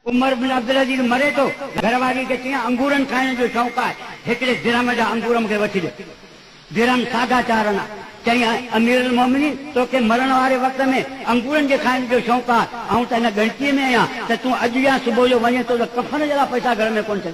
उमर बिन अब्दुल अजीज मरे तो घरवारी के चई अंगूरन खाइण जो शौक़ आहे, हिकिड़े दिरहम जा अंगूर मूंखे वठी ॾे। दिरहम 4.5 आना। चई अमीरुल मोमिनीन तोखे मरण वारे वक़्त में अंगूरन जे खाइण जो शौक़ आहे, ऐं त हिन गणतीअ में आहियां त तूं अॼु या सुबुह जो वञे थो त कफन जहिड़ा पैसा घर में कोन छॾे।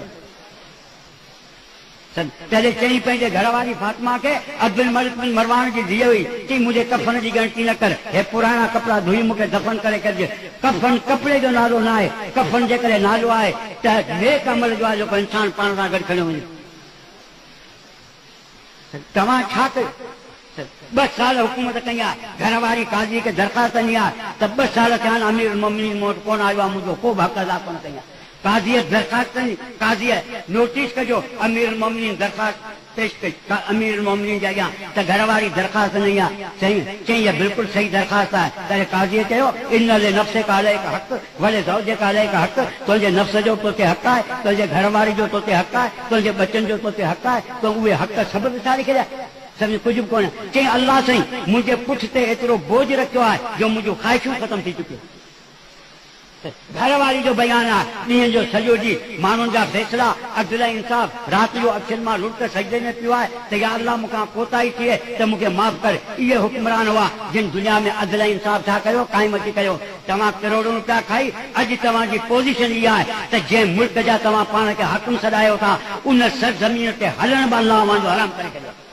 तॾहिं चई पंहिंजे घरवारी फातिमा खे, अब्दुल मलिक बिन मरवान जी धीअ हुई, चई मुंहिंजे कफन जी ॻणती न कर, हे पुराणा कपिड़ा धोई मूंखे दफ़न करे करिजे। कफन कपिड़े जो नालो न आहे, कफन जे करे नालो आहे त नेक अमल जो आहे जेको इंसान पाण सां गॾु खणियो वञे। तव्हां छा कयो? 2 साल हुकूमत कई आहे, घरवारी काज़ी खे दरख़्वास्त ॾिनी आहे त 2 साल थिया आहिनि अमीरुल मोमिनीन मूं वटि कोन आयो आहे, मुंहिंजो को बि हक़ अदा कोन कई आहे। काज़ीअ दरख़्वास्त कई, काज़ीअ नोटिस कजो अमीरुल मोमिनीन दरख़्वास्त पेश कई अमीरुल मोमिनीन जे अॻियां त घरवारी दरख़्वास्त ॾिनी आहे। चई इहा बिल्कुलु सही दरख़्वास्त आहे। त काज़ीअ चयो इन नफ़्स का अलैक हक़ वले ज़ौज का अलैक हक़, तुंहिंजे नफ़्स जो तोते हक़ आहे, तुंहिंजे घरवारी जो तोते हक़ आहे, तुंहिंजे बचनि जो तोते हक़ आहे, तो उहे हक़ सभु विसारे छॾिया, सभु कुझु बि कोन्हे। चई अल्लाह साईं मुंहिंजे पुठि ते एतिरो बोझ रखियो आहे जो मुंहिंजूं ख़्वाहिशूं ख़तमु थी चुकियूं। घरवारी जो बयान आहे, ॾींहं जो सॼो ॾींहुं माण्हुनि जा फ़ैसिला अदल इंसाफ़, राति जो अखियुनि मां लुट सजदे में पियो आहे त या अल्लाह मूंखां कोताही थिए त मूंखे माफ़ कर। इहे हुक्मरान हुआ जिन दुनिया में अदल इंसाफ़ छा कयो, क़ाइम अची कयो। तव्हां करोड़ों रुपया खाई, अॼु तव्हांजी पोज़ीशन इहा आहे त जंहिं मुल्क जा तव्हां पाण खे हाकिम सॾायो था उन सरज़मीन ते हलण बि अल्लाह वांगुरु हराम करे छॾियो।